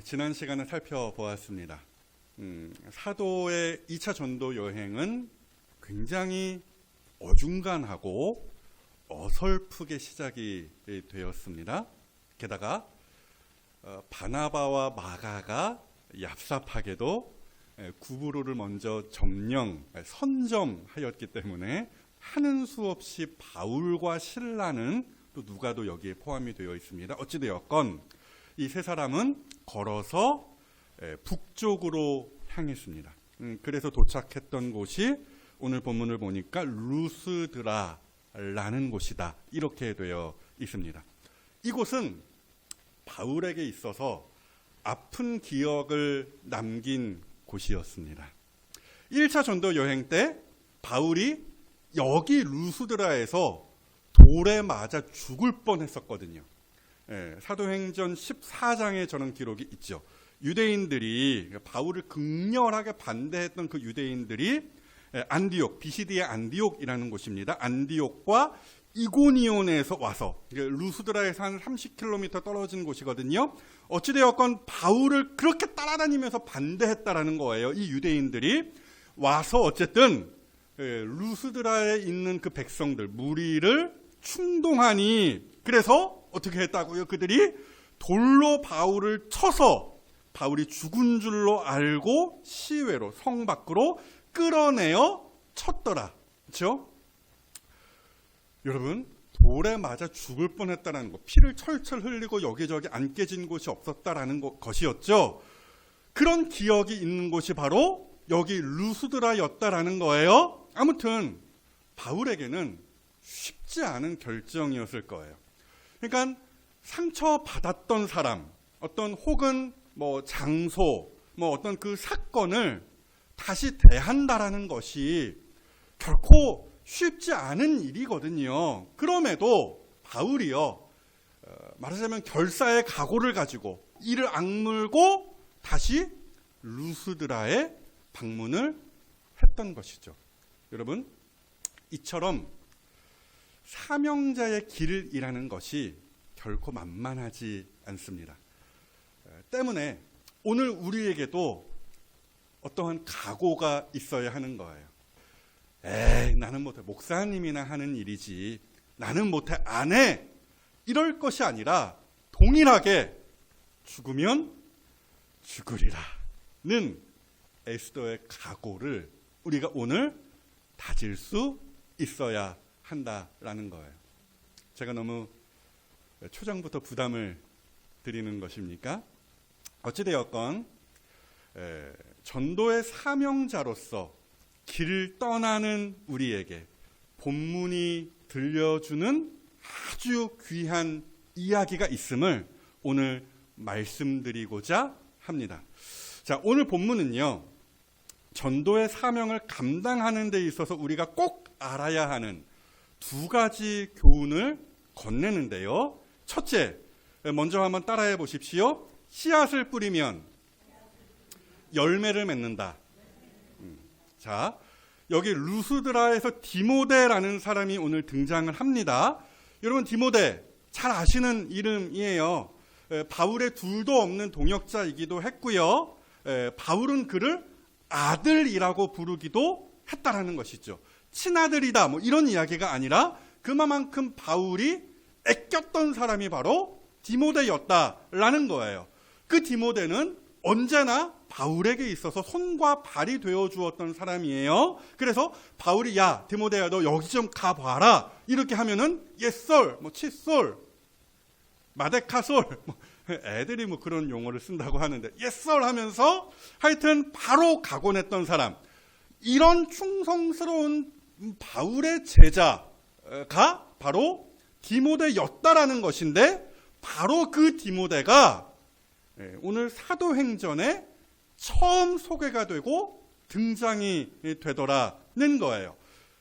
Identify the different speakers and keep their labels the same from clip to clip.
Speaker 1: 지난 시간에 살펴보았습니다. 사도의 2차 전도 여행은 굉장히 어중간하고 어설프게 시작이 되었습니다. 게다가 바나바와 마가가 얍삽하게도 구브로를 먼저 선점하였기 때문에 하는 수 없이 바울과 실라는 또 누가도 여기에 포함이 되어 있습니다. 어찌되었건 이 세 사람은 걸어서 북쪽으로 향했습니다. 그래서 도착했던 곳이 오늘 본문을 보니까 루스드라라는 곳이다, 이렇게 되어 있습니다. 이곳은 바울에게 있어서 아픈 기억을 남긴 곳이었습니다. 1차 전도 여행 때 바울이 여기 루스드라에서 돌에 맞아 죽을 뻔했었거든요. 사도행전 14장에 저런 기록이 있죠. 유대인들이, 바울을 극렬하게 반대했던 그 유대인들이 안디옥, 비시디의 안디옥이라는 곳입니다. 안디옥과 이고니온에서 와서, 루스드라에서 한 30km 떨어진 곳이거든요. 어찌되었건 바울을 그렇게 따라다니면서 반대했다라는 거예요. 이 유대인들이 와서 어쨌든 루스드라에 있는 그 백성들, 무리를 충동하니, 그래서 어떻게 했다고요? 그들이 돌로 바울을 쳐서 바울이 죽은 줄로 알고 시외로, 성 밖으로 끌어내어 쳤더라. 그렇죠? 여러분, 돌에 맞아 죽을 뻔했다는 것, 피를 철철 흘리고 여기저기 안 깨진 곳이 없었다라는 것이었죠. 그런 기억이 있는 곳이 바로 여기 루스드라였다라는 거예요. 아무튼 바울에게는 쉽지 않은 결정이었을 거예요. 그러니까 상처받았던 사람, 어떤 혹은 장소, 어떤 그 사건을 다시 대한다라는 것이 결코 쉽지 않은 일이거든요. 그럼에도 바울이요, 말하자면 결사의 각오를 가지고 이를 악물고 다시 루스드라에 방문을 했던 것이죠. 여러분, 이처럼 사명자의 길이라는 것이 결코 만만하지 않습니다. 때문에 오늘 우리에게도 어떠한 각오가 있어야 하는 거예요. 나는 못해, 목사님이나 하는 일이지, 나는 못해, 안 해, 이럴 것이 아니라 동일하게 죽으면 죽으리라는 에스더의 각오를 우리가 오늘 다질 수 있어야 한다라는 거예요. 제가 너무 초장부터 부담을 드리는 것입니까? 어찌되었건 전도의 사명자로서 길을 떠나는 우리에게 본문이 들려주는 아주 귀한 이야기가 있음을 오늘 말씀드리고자 합니다. 자, 오늘 본문은요, 전도의 사명을 감당하는 데 있어서 우리가 꼭 알아야 하는 두 가지 교훈을 건네는데요. 첫째, 먼저 한번 따라해 보십시오. 씨앗을 뿌리면 열매를 맺는다. 자, 여기 루스드라에서 디모데라는 사람이 오늘 등장을 합니다. 여러분, 디모데 잘 아시는 이름이에요. 바울의 둘도 없는 동역자이기도 했고요. 바울은 그를 아들이라고 부르기도 했다라는 것이죠. 친아들이다, 이런 이야기가 아니라 그만큼 바울이 아꼈던 사람이 바로 디모데였다라는 거예요. 그 디모데는 언제나 바울에게 있어서 손과 발이 되어 주었던 사람이에요. 그래서 바울이, 야, 디모데야, 너 여기 좀 가봐라, 이렇게 하면은 옛솔, 칫솔, 마데카솔, 애들이 그런 용어를 쓴다고 하는데, 옛솔 하면서 하여튼 바로 가곤 했던 사람, 이런 충성스러운 바울의 제자가 바로 디모데였다라는 것인데, 바로 그 디모데가 오늘 사도행전에 처음 소개가 되고 등장이 되더라는 거예요.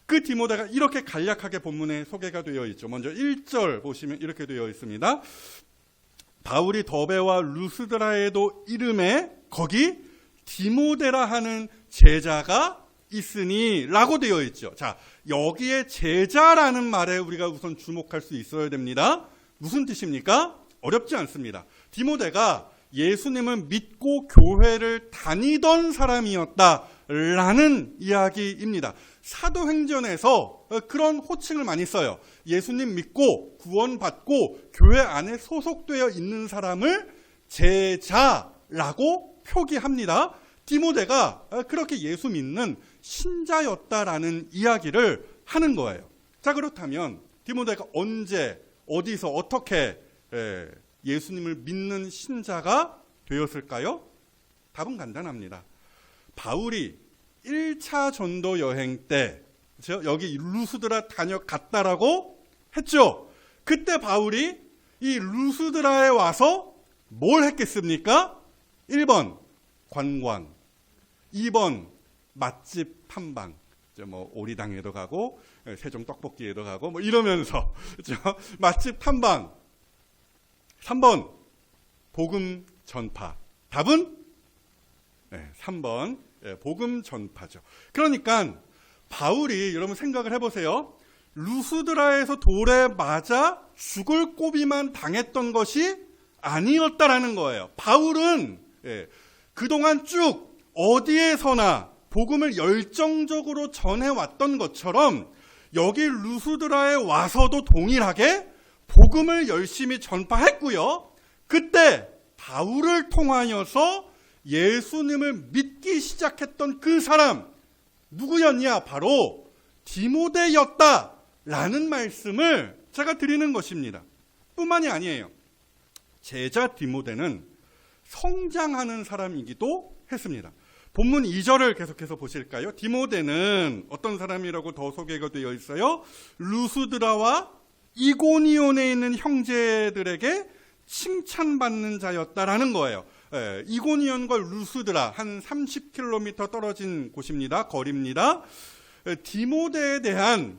Speaker 1: 그 디모데가 이렇게 간략하게 본문에 소개가 되어 있죠. 먼저 1절 보시면 이렇게 되어 있습니다. 바울이 더베와 루스드라에도 이름에 거기 디모데라 하는 제자가 있으니 라고 되어 있죠. 자, 여기에 제자라는 말에 우리가 우선 주목할 수 있어야 됩니다. 무슨 뜻입니까? 어렵지 않습니다. 디모데가 예수님을 믿고 교회를 다니던 사람이었다라는 이야기입니다. 사도행전에서 그런 호칭을 많이 써요. 예수님 믿고 구원받고 교회 안에 소속되어 있는 사람을 제자라고 표기합니다. 디모데가 그렇게 예수 믿는 신자였다라는 이야기를 하는 거예요. 자, 그렇다면 디모데가 언제 어디서 어떻게 예수님을 믿는 신자가 되었을까요? 답은 간단합니다. 바울이 1차 전도 여행 때 여기 루스드라 다녀갔다라고 했죠. 그때 바울이 이 루스드라에 와서 뭘 했겠습니까? 1번 관광, 2번 맛집 탐방, 뭐 오리당에도 가고 세종 떡볶이에도 가고 뭐 이러면서 맛집 탐방. 3번 복음 전파. 답은 3번 복음 전파죠. 그러니까 바울이 여러분 생각을 해보세요. 루스드라에서 돌에 맞아 죽을 고비만 당했던 것이 아니었다라는 거예요. 바울은 그동안 쭉 어디에서나 복음을 열정적으로 전해왔던 것처럼 여기 루스드라에 와서도 동일하게 복음을 열심히 전파했고요. 그때 바울을 통하여서 예수님을 믿기 시작했던 그 사람 누구였냐? 바로 디모데였다라는 말씀을 제가 드리는 것입니다. 뿐만이 아니에요. 제자 디모데는 성장하는 사람이기도 했습니다. 본문 2절을 계속해서 보실까요? 디모데는 어떤 사람이라고 더 소개가 되어 있어요? 루스드라와 이고니온에 있는 형제들에게 칭찬받는 자였다라는 거예요. 이고니온과 루스드라 한 30km 떨어진 곳입니다. 거리입니다. 디모데에 대한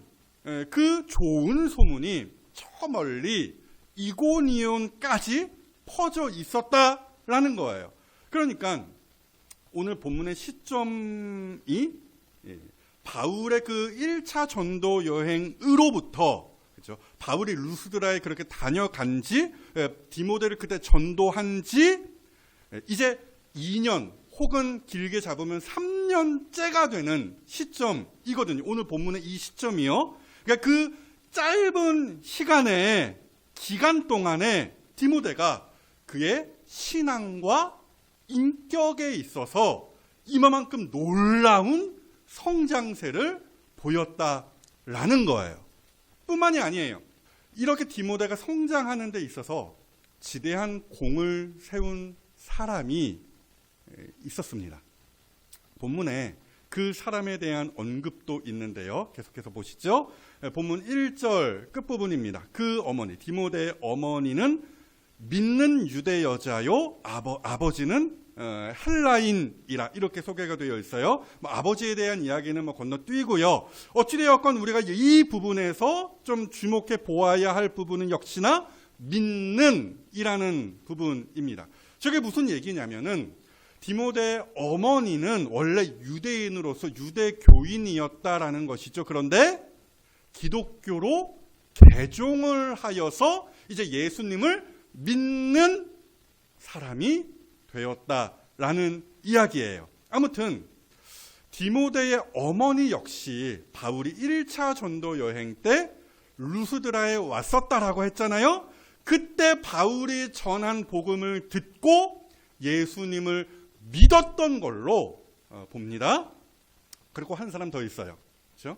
Speaker 1: 그 좋은 소문이 저 멀리 이고니온까지 퍼져 있었다라는 거예요. 그러니까 오늘 본문의 시점이 바울의 그 1차 전도 여행으로부터 그렇죠? 바울이 루스드라에 그렇게 다녀간 지 디모데를 그때 전도한 지 이제 2년 혹은 길게 잡으면 3년째가 되는 시점이거든요. 오늘 본문의 이 시점이요. 그러니까 그 짧은 시간에 기간 동안에 디모데가 그의 신앙과 인격에 있어서 이만큼 놀라운 성장세를 보였다라는 거예요. 뿐만이 아니에요. 이렇게 디모데가 성장하는 데 있어서 지대한 공을 세운 사람이 있었습니다. 본문에 그 사람에 대한 언급도 있는데요. 계속해서 보시죠. 본문 1절 끝부분입니다. 그 어머니, 디모데의 어머니는 믿는 유대 여자요, 아버지는 헬라인이라 이렇게 소개가 되어 있어요. 아버지에 대한 이야기는 건너뛰고요. 어찌되었건 우리가 이 부분에서 좀 주목해 보아야 할 부분은 역시나 믿는이라는 부분입니다. 저게 무슨 얘기냐면은 디모데의 어머니는 원래 유대인으로서 유대교인이었다라는 것이죠. 그런데 기독교로 개종을 하여서 이제 예수님을 믿는 사람이 되었다라는 이야기예요. 아무튼 디모데의 어머니 역시 바울이 1차 전도 여행 때 루스드라에 왔었다라고 했잖아요. 그때 바울이 전한 복음을 듣고 예수님을 믿었던 걸로 봅니다. 그리고 한 사람 더 있어요. 그렇죠?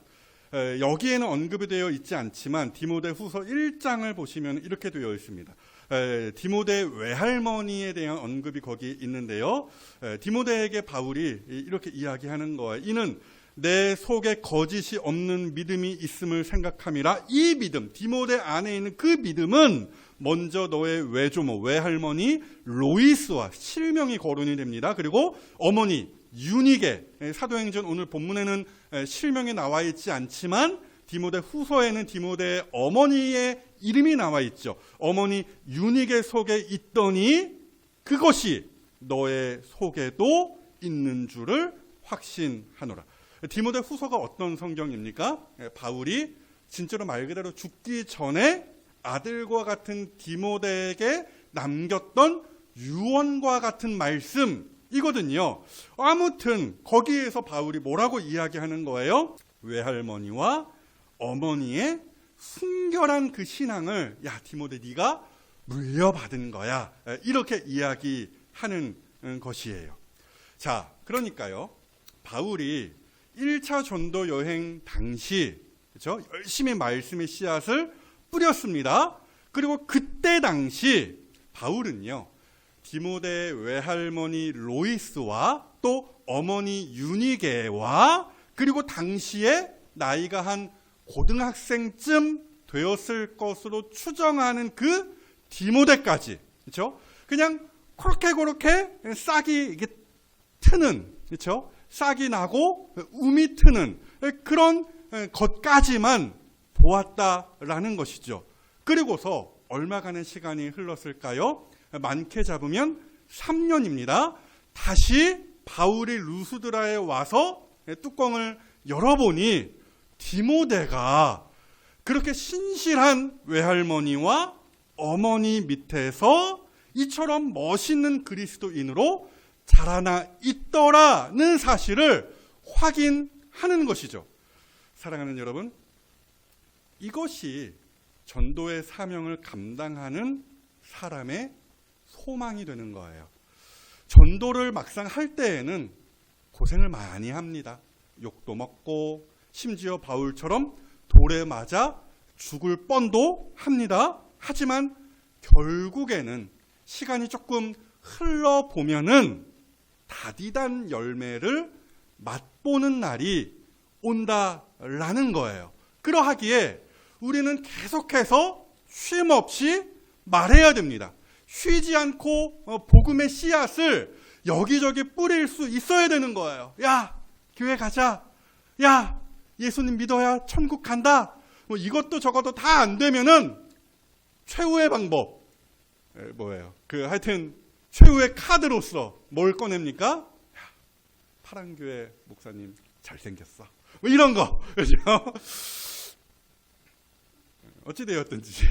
Speaker 1: 여기에는 언급이 되어 있지 않지만 디모데 후서 1장을 보시면 이렇게 되어 있습니다. 디모데 외할머니에 대한 언급이 거기 있는데요. 디모데에게 바울이 이렇게 이야기하는 거예요. 이는 내 속에 거짓이 없는 믿음이 있음을 생각함이라. 이 믿음, 디모데 안에 있는 그 믿음은 먼저 너의 외조모, 외할머니 로이스와 실명이 거론이 됩니다. 그리고 어머니 유니게, 사도행전 오늘 본문에는 실명이 나와 있지 않지만 디모데 후서에는 디모데의 어머니의 이름이 나와 있죠. 어머니 유니게 속에 있더니 그것이 너의 속에도 있는 줄을 확신하노라. 디모데 후서가 어떤 성경입니까? 바울이 진짜로 말 그대로 죽기 전에 아들과 같은 디모데에게 남겼던 유언과 같은 말씀이거든요. 아무튼 거기에서 바울이 뭐라고 이야기하는 거예요? 외할머니와 어머니의 순결한 그 신앙을 야 디모데 네가 물려받은 거야. 이렇게 이야기하는 것이에요. 자, 그러니까요. 바울이 1차 전도 여행 당시 그렇죠? 열심히 말씀의 씨앗을 뿌렸습니다. 그리고 그때 당시 바울은요. 디모데 외할머니 로이스와 또 어머니 유니게와 그리고 당시에 나이가 한 고등학생쯤 되었을 것으로 추정하는 그 디모데까지, 그렇죠? 그냥 그렇게 싹이 이게 트는, 그렇죠? 싹이 나고 um이 트는 그런 것까지만 보았다라는 것이죠. 그리고서 얼마간의 시간이 흘렀을까요? 많게 잡으면 3년입니다. 다시 바울이 루스드라에 와서 뚜껑을 열어보니 디모데가 그렇게 신실한 외할머니와 어머니 밑에서 이처럼 멋있는 그리스도인으로 자라나 있더라는 사실을 확인하는 것이죠. 사랑하는 여러분, 이것이 전도의 사명을 감당하는 사람의 소망이 되는 거예요. 전도를 막상 할 때에는 고생을 많이 합니다. 욕도 먹고 심지어 바울처럼 돌에 맞아 죽을 뻔도 합니다. 하지만 결국에는 시간이 조금 흘러보면은 다디단 열매를 맛보는 날이 온다라는 거예요. 그러하기에 우리는 계속해서 쉼없이 말해야 됩니다. 쉬지 않고 복음의 씨앗을 여기저기 뿌릴 수 있어야 되는 거예요. 야, 교회 가자. 야, 예수님 믿어야 천국 간다. 뭐 이것도 저것도 다 안 되면은 최후의 방법 뭐예요? 하여튼 최후의 카드로서 뭘 꺼냅니까? 야, 파랑교회 목사님 잘생겼어. 뭐 이런 거. 그죠? 어찌되었든지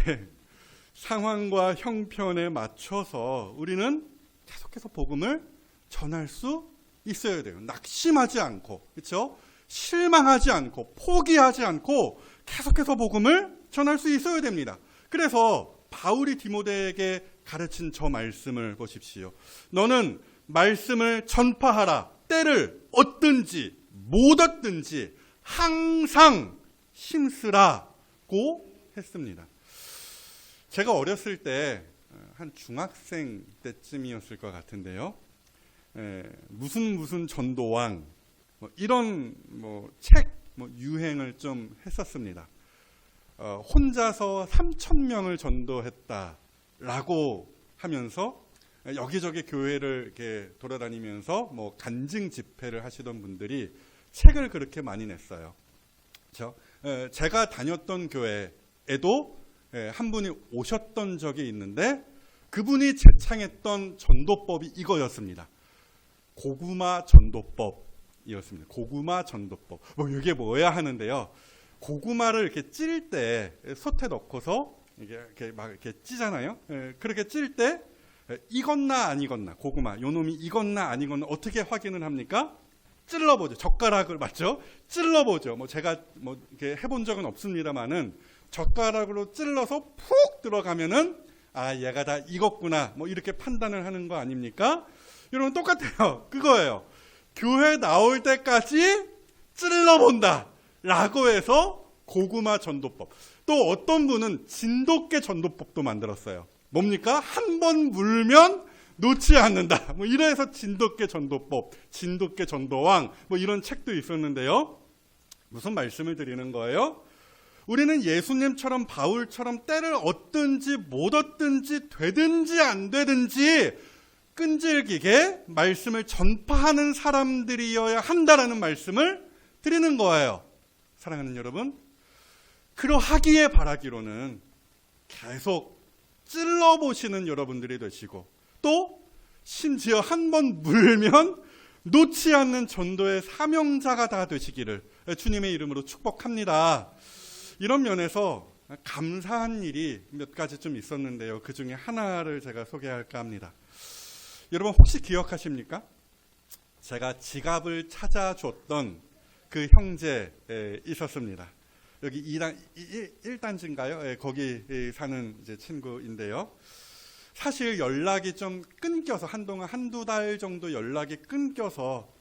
Speaker 1: 상황과 형편에 맞춰서 우리는 계속해서 복음을 전할 수 있어야 돼요. 낙심하지 않고, 그렇죠? 실망하지 않고, 포기하지 않고 계속해서 복음을 전할 수 있어야 됩니다. 그래서 바울이 디모데에게 가르친 저 말씀을 보십시오. 너는 말씀을 전파하라. 때를 얻든지 못 얻든지 항상 힘쓰라고 했습니다. 제가 어렸을 때 한 중학생 때쯤이었을 것 같은데요. 무슨 전도왕 이런 책 유행을 좀 했었습니다. 혼자서 3,000명을 전도했다라고 하면서 여기저기 교회를 이렇게 돌아다니면서 간증 집회를 하시던 분들이 책을 그렇게 많이 냈어요. 그렇죠? 제가 다녔던 교회에도 한 분이 오셨던 적이 있는데 그분이 제창했던 전도법이 이거였습니다. 고구마 전도법이었습니다. 고구마 전도법. 이게 뭐야 하는데요. 고구마를 이렇게 찔 때 솥에 넣고서 이렇게 막 이렇게 찌잖아요. 그렇게 찔 때 익었나 안 익었나, 고구마 요놈이 익었나 안 익었나 어떻게 확인을 합니까? 찔러보죠. 젓가락을 맞죠? 찔러보죠. 제가 이렇게 해본 적은 없습니다만은 젓가락으로 찔러서 푹 들어가면은 얘가 다 익었구나. 이렇게 판단을 하는 거 아닙니까? 여러분 똑같아요. 그거예요. 교회 나올 때까지 찔러본다라고 해서 고구마 전도법. 또 어떤 분은 진돗개 전도법도 만들었어요. 뭡니까? 한 번 물면 놓지 않는다. 이래서 진돗개 전도법, 진돗개 전도왕 이런 책도 있었는데요. 무슨 말씀을 드리는 거예요? 우리는 예수님처럼 바울처럼 때를 얻든지 못 얻든지 되든지 안 되든지 끈질기게 말씀을 전파하는 사람들이어야 한다라는 말씀을 드리는 거예요. 사랑하는 여러분, 그러하기에 바라기로는 계속 찔러보시는 여러분들이 되시고 또 심지어 한 번 물면 놓지 않는 전도의 사명자가 다 되시기를 주님의 이름으로 축복합니다. 이런 면에서 감사한 일이 몇 가지 좀 있었는데요. 그 중에 하나를 제가 소개할까 합니다. 여러분 혹시 기억하십니까? 제가 지갑을 찾아줬던 그 형제 있었습니다. 여기 1단지인가요? 거기 사는 이제 친구인데요. 사실 연락이 좀 끊겨서 한동안 한두 달 정도 연락이 끊겨서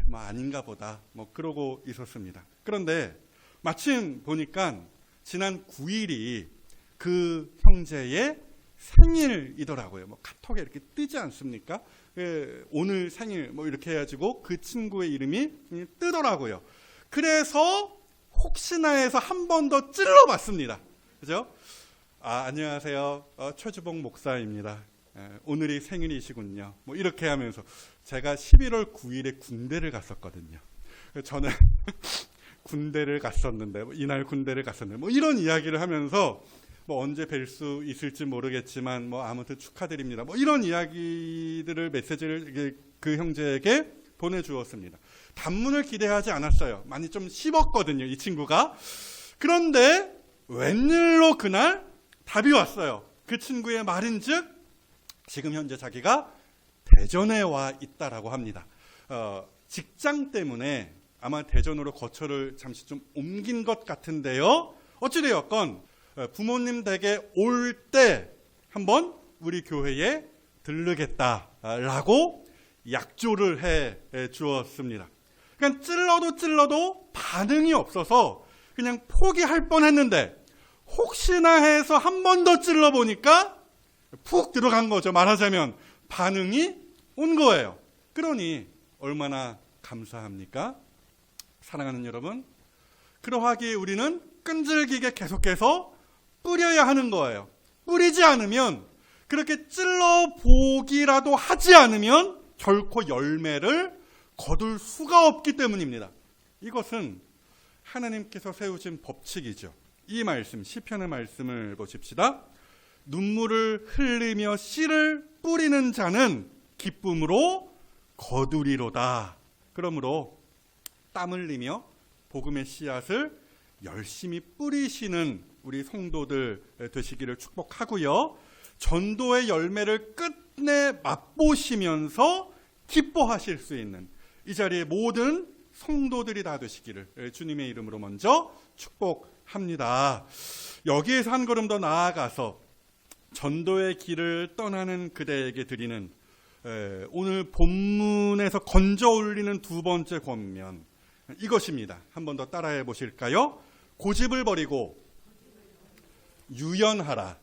Speaker 1: 뭐 아닌가 보다 뭐 그러고 있었습니다. 그런데 마침 보니까 지난 9일이 그 형제의 생일이더라고요. 뭐 카톡에 이렇게 뜨지 않습니까? 오늘 생일 뭐 이렇게 해가지고 그 친구의 이름이 뜨더라고요. 그래서 혹시나 해서 한 번 더 찔러봤습니다. 그죠? 안녕하세요. 최주봉 목사입니다. 오늘이 생일이시군요. 뭐 이렇게 하면서 제가 11월 9일에 군대를 갔었거든요. 저는 군대를 갔었는데 이날 군대를 갔었는데 뭐 이런 이야기를 하면서 뭐 언제 뵐 수 있을지 모르겠지만 뭐 아무튼 축하드립니다. 뭐 이런 이야기들을 메시지를 그 형제에게 보내주었습니다. 단문을 기대하지 않았어요. 많이 좀 씹었거든요, 이 친구가. 그런데 웬일로 그날 답이 왔어요. 그 친구의 말인즉 지금 현재 자기가 대전에 와 있다라고 합니다. 직장 때문에 아마 대전으로 거처를 잠시 좀 옮긴 것 같은데요. 어찌되었건 부모님 댁에 올 때 한번 우리 교회에 들르겠다라고 약조를 해 주었습니다. 그러니까 찔러도 반응이 없어서 그냥 포기할 뻔했는데 혹시나 해서 한 번 더 찔러보니까 푹 들어간 거죠. 말하자면 반응이 온 거예요. 그러니 얼마나 감사합니까? 사랑하는 여러분, 그러하기에 우리는 끈질기게 계속해서 뿌려야 하는 거예요. 뿌리지 않으면, 그렇게 찔러보기라도 하지 않으면 결코 열매를 거둘 수가 없기 때문입니다. 이것은 하나님께서 세우신 법칙이죠. 이 말씀, 시편의 말씀을 보십시다. 눈물을 흘리며 씨를 뿌리는 자는 기쁨으로 거두리로다. 그러므로 땀 흘리며 복음의 씨앗을 열심히 뿌리시는 우리 성도들 되시기를 축복하고요. 전도의 열매를 끝내 맛보시면서 기뻐하실 수 있는 이 자리에 모든 성도들이 다 되시기를 주님의 이름으로 먼저 축복합니다. 여기에서 한 걸음 더 나아가서 전도의 길을 떠나는 그대에게 드리는 오늘 본문에서 건져 올리는 두 번째 권면, 이것입니다. 한 번 더 따라해 보실까요? 고집을 버리고 유연하라.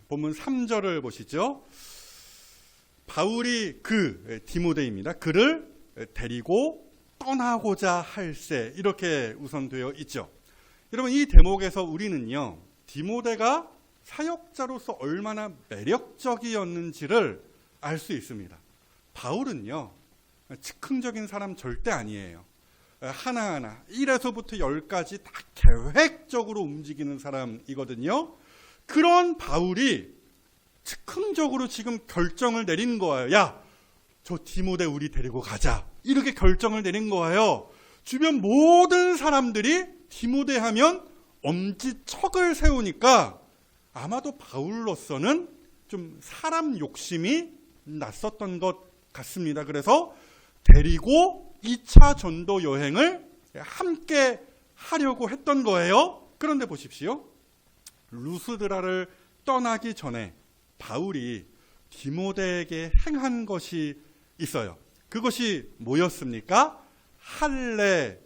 Speaker 1: 본문 3절을 보시죠. 바울이 디모데입니다. 그를 데리고 떠나고자 할세, 이렇게 우선되어 있죠. 여러분, 이 대목에서 우리는요, 디모데가 사역자로서 얼마나 매력적이었는지를 알 수 있습니다. 바울은요, 즉흥적인 사람 절대 아니에요. 하나하나 1에서부터 10까지 다 계획적으로 움직이는 사람이거든요. 그런 바울이 즉흥적으로 지금 결정을 내린 거예요. 야, 저 디모데 우리 데리고 가자. 이렇게 결정을 내린 거예요. 주변 모든 사람들이 디모데 하면 엄지척을 세우니까 아마도 바울로서는 좀 사람 욕심이 났었던 것 같습니다. 그래서 데리고 2차 전도 여행을 함께 하려고 했던 거예요. 그런데 보십시오. 루스드라를 떠나기 전에 바울이 디모데에게 행한 것이 있어요. 그것이 뭐였습니까? 할례였습니다.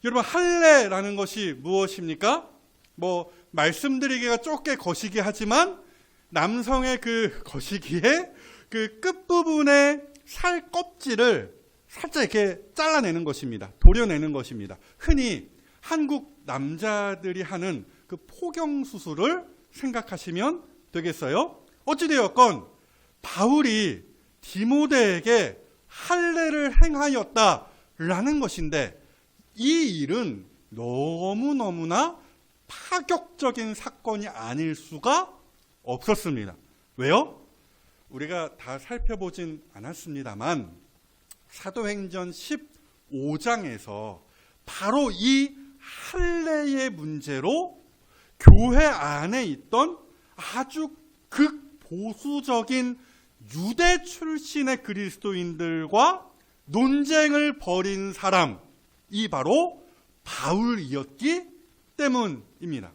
Speaker 1: 여러분, 할례라는 것이 무엇입니까? 뭐 말씀드리기가 좁게 거시기 하지만 남성의 그 거시기에 그 끝부분에 살 껍질을 살짝 이렇게 잘라내는 것입니다. 도려내는 것입니다. 흔히 한국 남자들이 하는 그 포경 수술을 생각하시면 되겠어요. 어찌되었건 바울이 디모데에게 할례를 행하였다라는 것인데, 이 일은 너무너무나 파격적인 사건이 아닐 수가 없었습니다. 왜요? 우리가 다 살펴보진 않았습니다만 사도행전 15장에서 바로 이 할례의 문제로 교회 안에 있던 아주 보수적인 유대 출신의 그리스도인들과 논쟁을 벌인 사람이 바로 바울이었기 때문입니다.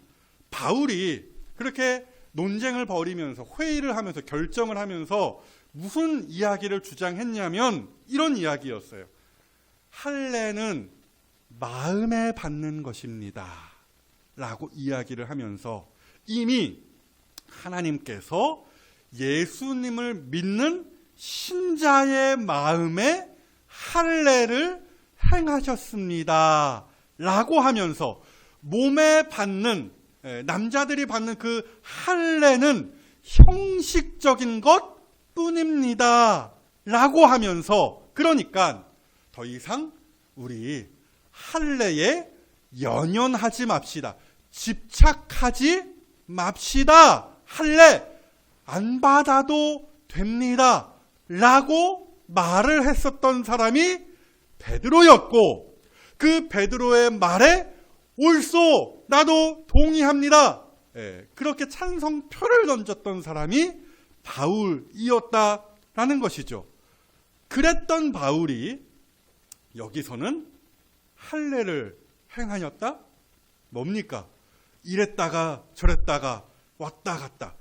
Speaker 1: 바울이 그렇게 논쟁을 벌이면서 회의를 하면서 결정을 하면서 무슨 이야기를 주장했냐면 이런 이야기였어요. 할례는 마음에 받는 것입니다 라고 이야기를 하면서 이미 하나님께서 예수님을 믿는 신자의 마음에 할례를 행하셨습니다 라고 하면서 몸에 받는, 남자들이 받는 그 할례는 형식적인 것 뿐입니다 라고 하면서, 그러니까 더 이상 우리 할례에 연연하지 맙시다. 집착하지 맙시다. 할례 안 받아도 됩니다 라고 말을 했었던 사람이 베드로였고, 그 베드로의 말에 옳소 나도 동의합니다, 그렇게 찬성표를 던졌던 사람이 바울이었다라는 것이죠. 그랬던 바울이 여기서는 할례를 행하였다? 뭡니까? 이랬다가 저랬다가 왔다 갔다,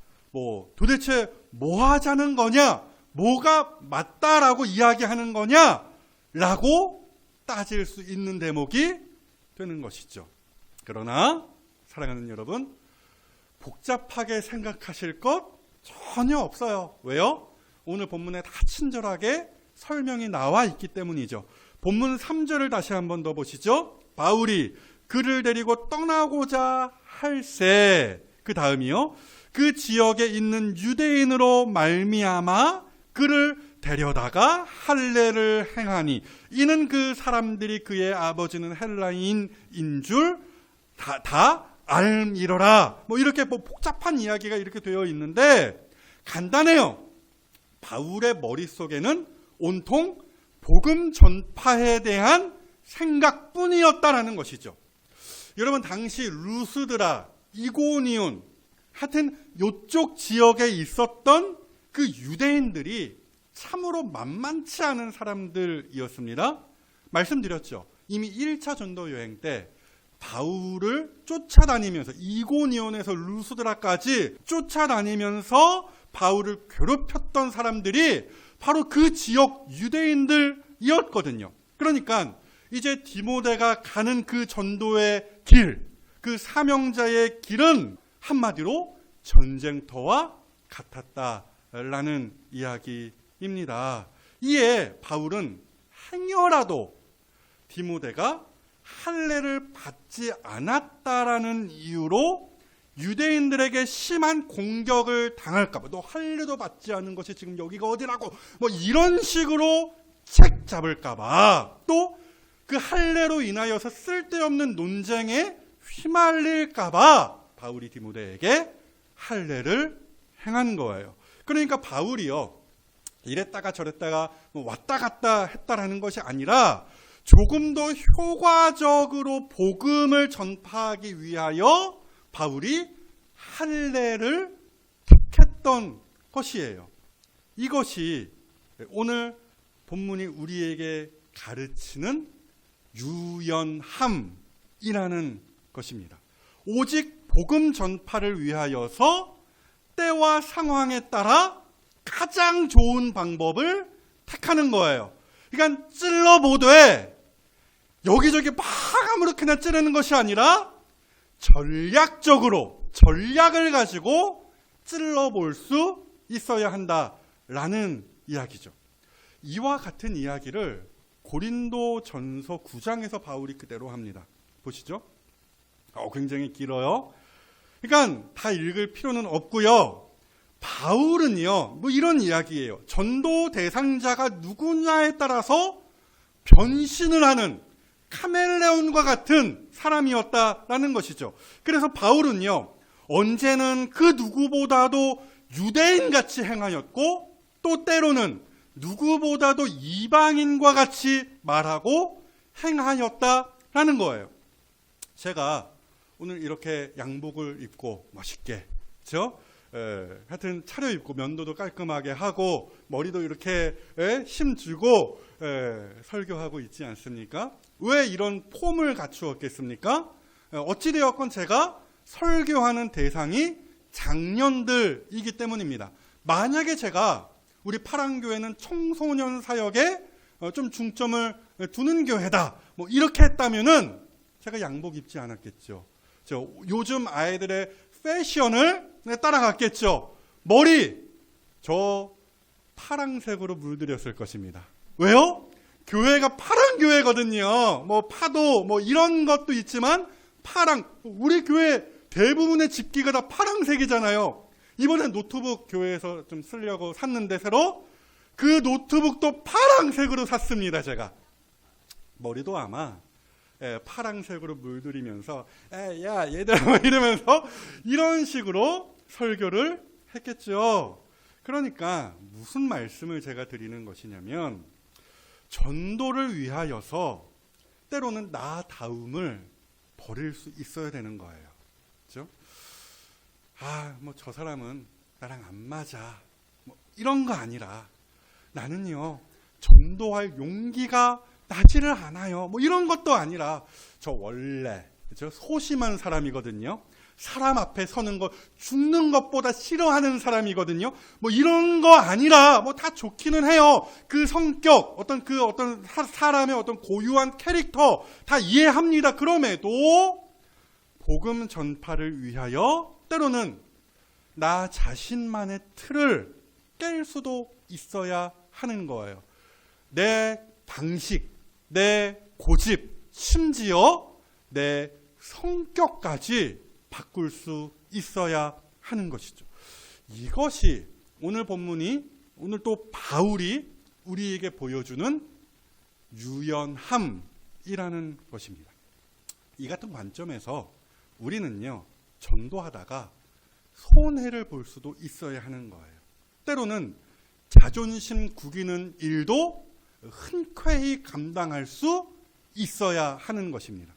Speaker 1: 도대체 뭐 하자는 거냐, 뭐가 맞다라고 이야기하는 거냐 라고 따질 수 있는 대목이 되는 것이죠. 그러나 사랑하는 여러분, 복잡하게 생각하실 것 전혀 없어요. 왜요? 오늘 본문에 다 친절하게 설명이 나와 있기 때문이죠. 본문 3절을 다시 한번 더 보시죠. 바울이 그를 데리고 떠나고자 할새, 그 다음이요, 그 지역에 있는 유대인으로 말미암아 그를 데려다가 할례를 행하니 이는 그 사람들이 그의 아버지는 헬라인인 줄 다 알미러라. 이렇게 복잡한 이야기가 이렇게 되어 있는데 간단해요. 바울의 머릿속에는 온통 복음 전파에 대한 생각뿐이었다라는 것이죠. 여러분, 당시 루스드라, 이고니온, 하여튼 이쪽 지역에 있었던 그 유대인들이 참으로 만만치 않은 사람들이었습니다. 말씀드렸죠. 이미 1차 전도 여행 때 바울을 쫓아다니면서 이고니온에서 루스드라까지 쫓아다니면서 바울을 괴롭혔던 사람들이 바로 그 지역 유대인들이었거든요. 그러니까 이제 디모데가 가는 그 전도의 길, 그 사명자의 길은 한마디로 전쟁터와 같았다라는 이야기입니다. 이에 바울은 행여라도 디모데가 할례를 받지 않았다라는 이유로 유대인들에게 심한 공격을 당할까 봐, 너 할례도 받지 않은 것이 지금 여기가 어디라고 이런 식으로 책 잡을까 봐, 또 그 할례로 인하여서 쓸데없는 논쟁에 휘말릴까 봐 바울이 디모데에게 할례를 행한 거예요. 그러니까 바울이요, 이랬다가 저랬다가 왔다 갔다 했다라는 것이 아니라 조금 더 효과적으로 복음을 전파하기 위하여 바울이 할례를 택했던 것이에요. 이것이 오늘 본문이 우리에게 가르치는 유연함이라는 것입니다. 오직 복음 전파를 위하여서 때와 상황에 따라 가장 좋은 방법을 택하는 거예요. 그러니까 찔러보되 여기저기 막 아무렇게나 찌르는 것이 아니라 전략적으로 전략을 가지고 찔러볼 수 있어야 한다라는 이야기죠. 이와 같은 이야기를 고린도전서 9장에서 바울이 그대로 합니다. 보시죠. 굉장히 길어요. 그러니까 다 읽을 필요는 없고요. 바울은요, 이런 이야기예요. 전도 대상자가 누구냐에 따라서 변신을 하는 카멜레온과 같은 사람이었다라는 것이죠. 그래서 바울은요, 언제는 그 누구보다도 유대인같이 행하였고, 또 때로는 누구보다도 이방인과 같이 말하고 행하였다라는 거예요. 제가 오늘 이렇게 양복을 입고 멋있게, 그렇죠? 하여튼 차려입고 면도도 깔끔하게 하고 머리도 이렇게 힘주고 설교하고 있지 않습니까? 왜 이런 폼을 갖추었겠습니까? 어찌되었건 제가 설교하는 대상이 장년들이기 때문입니다. 만약에 제가 우리 파랑교회는 청소년 사역에 좀 중점을 두는 교회다 뭐 이렇게 했다면은 제가 양복 입지 않았겠죠. 요즘 아이들의 패션을 따라갔겠죠. 머리 저 파랑색으로 물들였을 것입니다. 왜요? 교회가 파랑 교회거든요. 뭐 파도 뭐 이런 것도 있지만 파랑, 우리 교회 대부분의 집기가 다 파랑색이잖아요. 이번에 노트북 교회에서 좀 쓰려고 샀는데 새로 그 노트북도 파랑색으로 샀습니다. 제가 머리도 아마 파랑색으로 물들이면서 야 얘들아 뭐 이러면서 이런 식으로 설교를 했겠죠. 그러니까 무슨 말씀을 제가 드리는 것이냐면 전도를 위하여서 때로는 나다움을 버릴 수 있어야 되는 거예요. 그렇죠? 뭐 저 사람은 나랑 안 맞아. 뭐 이런 거 아니라 나는요 전도할 용기가 나지를 않아요. 뭐 이런 것도 아니라 저 원래 소심한 사람이거든요. 사람 앞에 서는 거 죽는 것보다 싫어하는 사람이거든요. 뭐 이런 거 아니라 뭐 다 좋기는 해요. 그 성격, 어떤 사람의 어떤 고유한 캐릭터 다 이해합니다. 그럼에도 복음 전파를 위하여 때로는 나 자신만의 틀을 깰 수도 있어야 하는 거예요. 내 방식, 내 고집, 심지어 내 성격까지 바꿀 수 있어야 하는 것이죠. 이것이 오늘 본문이 오늘 또 바울이 우리에게 보여주는 유연함이라는 것입니다. 이 같은 관점에서 우리는요 전도하다가 손해를 볼 수도 있어야 하는 거예요. 때로는 자존심 구기는 일도 흔쾌히 감당할 수 있어야 하는 것입니다.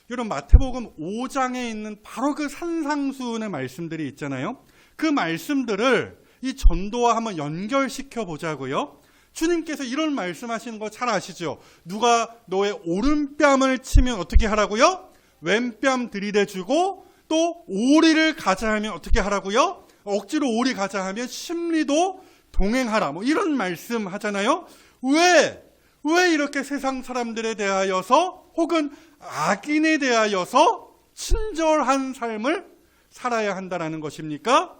Speaker 1: 여러분 마태복음 5장에 있는 바로 그 산상수훈의 말씀들이 있잖아요. 그 말씀들을 이 전도와 한번 연결시켜 보자고요. 주님께서 이런 말씀하시는 거 잘 아시죠? 누가 너의 오른뺨을 치면 어떻게 하라고요? 왼뺨 들이대주고 또 오리를 가자 하면 어떻게 하라고요? 억지로 오리 가자 하면 심리도 동행하라. 뭐 이런 말씀 하잖아요. 왜 이렇게 세상 사람들에 대하여서 혹은 악인에 대하여서 친절한 삶을 살아야 한다라는 것입니까?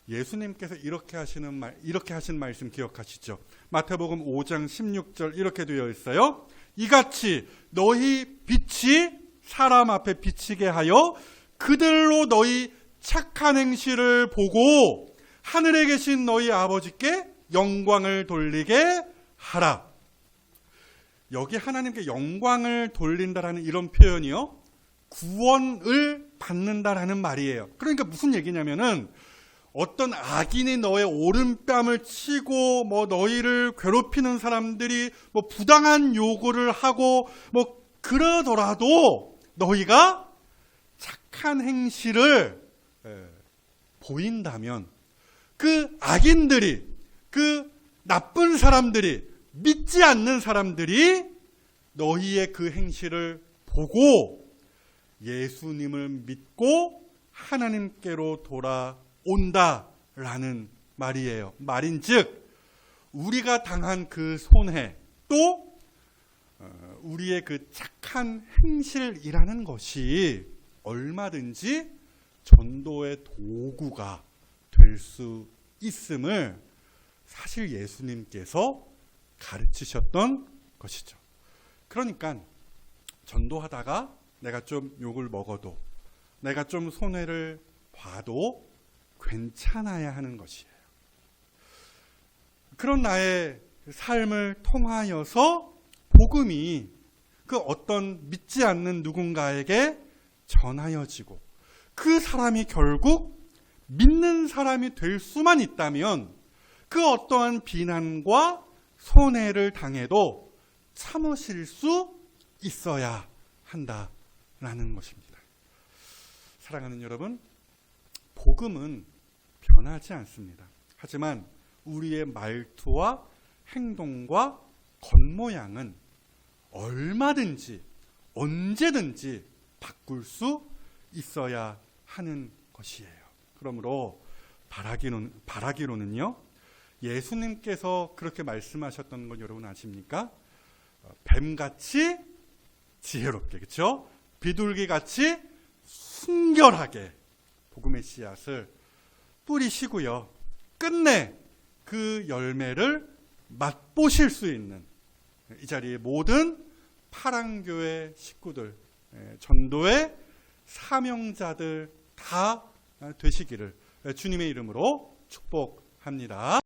Speaker 1: 예수님께서 이렇게 하신 말씀 기억하시죠? 마태복음 5장 16절 이렇게 되어 있어요. 이같이 너희 빛이 사람 앞에 비치게 하여 그들로 너희 착한 행실을 보고 하늘에 계신 너희 아버지께 영광을 돌리게 하라. 여기 하나님께 영광을 돌린다라는 이런 표현이요, 구원을 받는다라는 말이에요. 그러니까 무슨 얘기냐면은 어떤 악인이 너의 오른뺨을 치고 뭐 너희를 괴롭히는 사람들이 뭐 부당한 요구를 하고 뭐 그러더라도 너희가 착한 행실을 보인다면 그 악인들이, 그 나쁜 사람들이, 믿지 않는 사람들이 너희의 그 행실을 보고 예수님을 믿고 하나님께로 돌아온다라는 말이에요. 말인즉 우리가 당한 그 손해, 또 우리의 그 착한 행실이라는 것이 얼마든지 전도의 도구가 될 수 있음을 사실 예수님께서 가르치셨던 것이죠. 그러니까 전도하다가 내가 좀 욕을 먹어도, 내가 좀 손해를 봐도 괜찮아야 하는 것이에요. 그런 나의 삶을 통하여서 복음이 그 어떤 믿지 않는 누군가에게 전하여지고 그 사람이 결국 믿는 사람이 될 수만 있다면 그 어떠한 비난과 손해를 당해도 참으실 수 있어야 한다라는 것입니다. 사랑하는 여러분, 복음은 변하지 않습니다. 하지만 우리의 말투와 행동과 겉모양은 얼마든지 언제든지 바꿀 수 있어야 하는 것이에요. 그러므로 바라기로는요, 예수님께서 그렇게 말씀하셨던 건 여러분 아십니까? 뱀같이 지혜롭게, 그렇죠? 비둘기같이 순결하게 복음의 씨앗을 뿌리시고요, 끝내 그 열매를 맛보실 수 있는 이 자리의 모든 파랑교회 식구들, 전도의 사명자들 다 되시기를 주님의 이름으로 축복합니다.